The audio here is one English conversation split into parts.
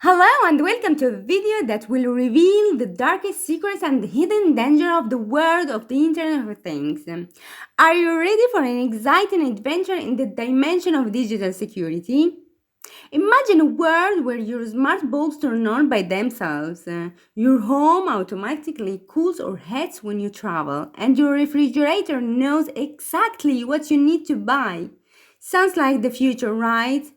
Hello and welcome to a video that will reveal the darkest secrets and hidden danger of the world of the Internet of Things. Are you ready for an exciting adventure in the dimension of digital security? Imagine a world where your smart bulbs turn on by themselves, your home automatically cools or heats when you travel, and your refrigerator knows exactly what you need to buy. Sounds like the future, right?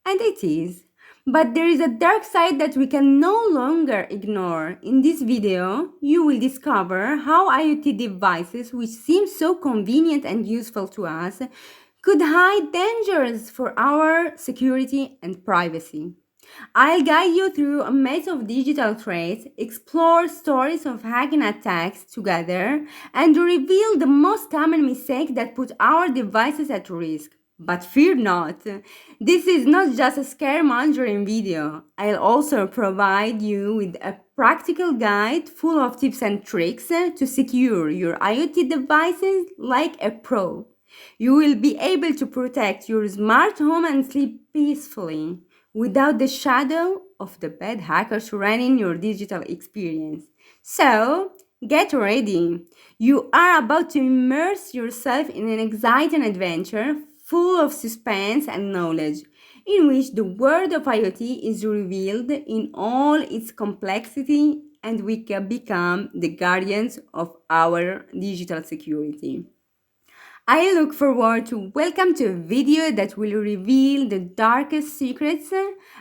And it is. But there is a dark side that we can no longer ignore. In this video, you will discover how IoT devices, which seem so convenient and useful to us, could hide dangers for our security and privacy. I'll guide you through a maze of digital threats, explore stories of hacking attacks together, and reveal the most common mistakes that put our devices at risk. But fear not, this is not just a scaremongering video. I'll also provide you with a practical guide full of tips and tricks to secure your IoT devices like a pro. You will be able to protect your smart home and sleep peacefully without the shadow of the bad hackers running your digital experience. So, get ready. You are about to immerse yourself in an exciting adventure full of suspense and knowledge, in which the world of IoT is revealed in all its complexity and we can become the guardians of our digital security. I look forward to welcome to a video that will reveal the darkest secrets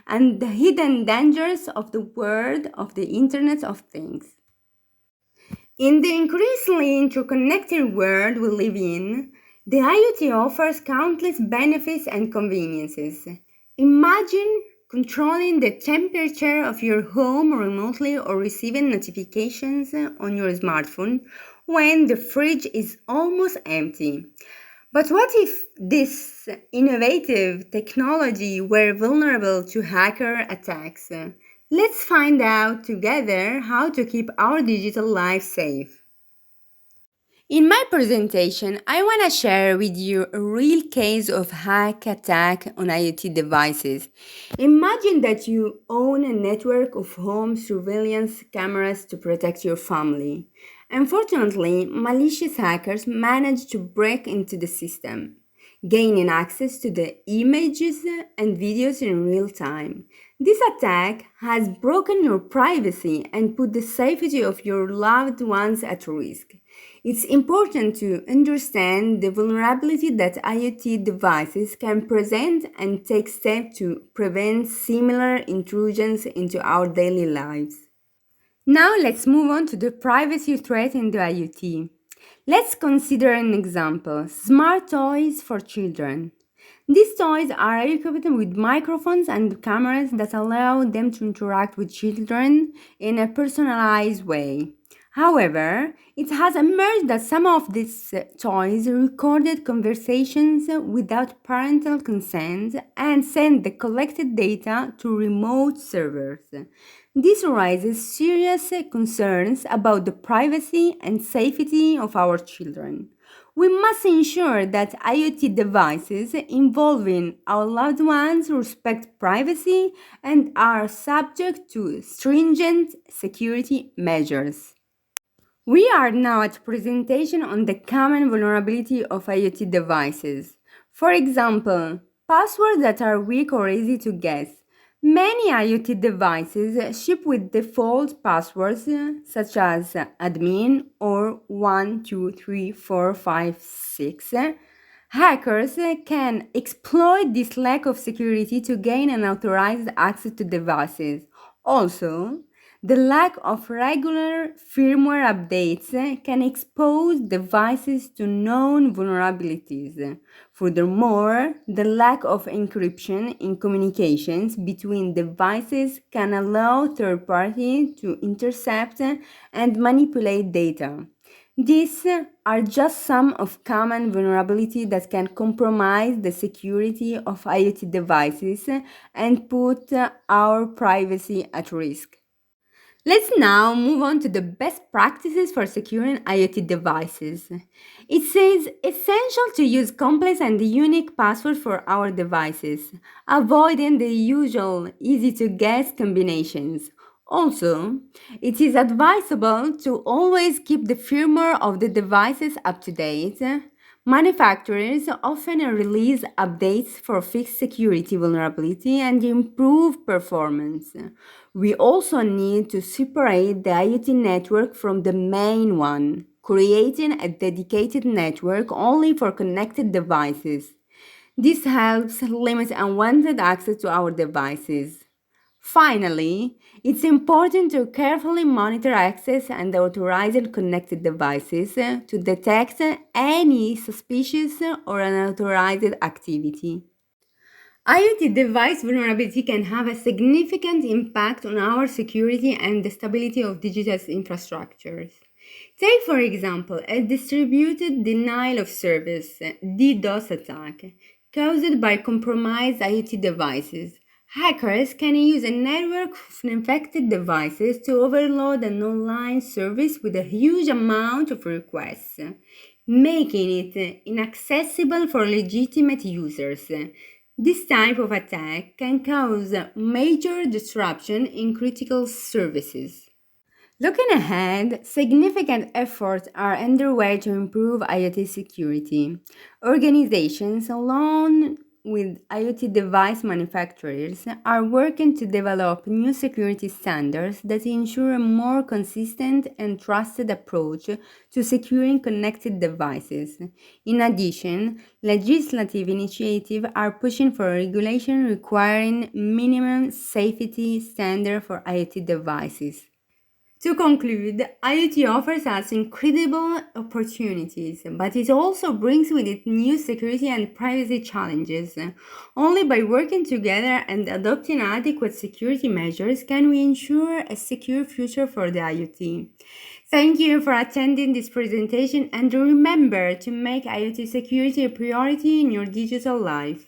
and the hidden dangers of the world of the Internet of Things. In the increasingly interconnected world we live in, the IoT offers countless benefits and conveniences. Imagine controlling the temperature of your home remotely or receiving notifications on your smartphone when the fridge is almost empty. But what if this innovative technology were vulnerable to hacker attacks? Let's find out together how to keep our digital life safe. In my presentation, I want to share with you a real case of hack attack on IoT devices. Imagine that you own a network of home surveillance cameras to protect your family. Unfortunately, malicious hackers managed to break into the system, gaining access to the images and videos in real time. This attack has broken your privacy and put the safety of your loved ones at risk. It's important to understand the vulnerability that IoT devices can present and take steps to prevent similar intrusions into our daily lives. Now let's move on to the privacy threat in the IoT. Let's consider an example: smart toys for children. These toys are equipped with microphones and cameras that allow them to interact with children in a personalized way. However, it has emerged that some of these toys recorded conversations without parental consent and send the collected data to remote servers. This raises serious concerns about the privacy and safety of our children. We must ensure that IoT devices involving our loved ones respect privacy and are subject to stringent security measures. We are now at presentation on the common vulnerability of IoT devices. For example, passwords that are weak or easy to guess. Many IoT devices ship with default passwords such as admin or 123456. Hackers can exploit this lack of security to gain unauthorized access to devices. Also, the lack of regular firmware updates can expose devices to known vulnerabilities. Furthermore, the lack of encryption in communications between devices can allow third parties to intercept and manipulate data. These are just some of common vulnerabilities that can compromise the security of IoT devices and put our privacy at risk. Let's now move on to the best practices for securing IoT devices. It says essential to use complex and unique passwords for our devices, avoiding the usual easy to guess combinations. Also, it is advisable to always keep the firmware of the devices up to date. Manufacturers often release updates for fix security vulnerability and improve performance. We also need to separate the IoT network from the main one, creating a dedicated network only for connected devices. This helps limit unwanted access to our devices. Finally, it's important to carefully monitor access and authorized connected devices to detect any suspicious or unauthorized activity. IoT device vulnerability can have a significant impact on our security and the stability of digital infrastructures. Take, for example, a distributed denial of service (DDoS) attack caused by compromised IoT devices. Hackers can use a network of infected devices to overload an online service with a huge amount of requests, making it inaccessible for legitimate users. This type of attack can cause major disruption in critical services. Looking ahead, significant efforts are underway to improve IoT security. Organizations, along with IoT device manufacturers, are working to develop new security standards that ensure a more consistent and trusted approach to securing connected devices. In addition, legislative initiatives are pushing for regulation requiring minimum safety standards for IoT devices. To conclude, IoT offers us incredible opportunities, but it also brings with it new security and privacy challenges. Only by working together and adopting adequate security measures can we ensure a secure future for the IoT. Thank you for attending this presentation and remember to make IoT security a priority in your digital life.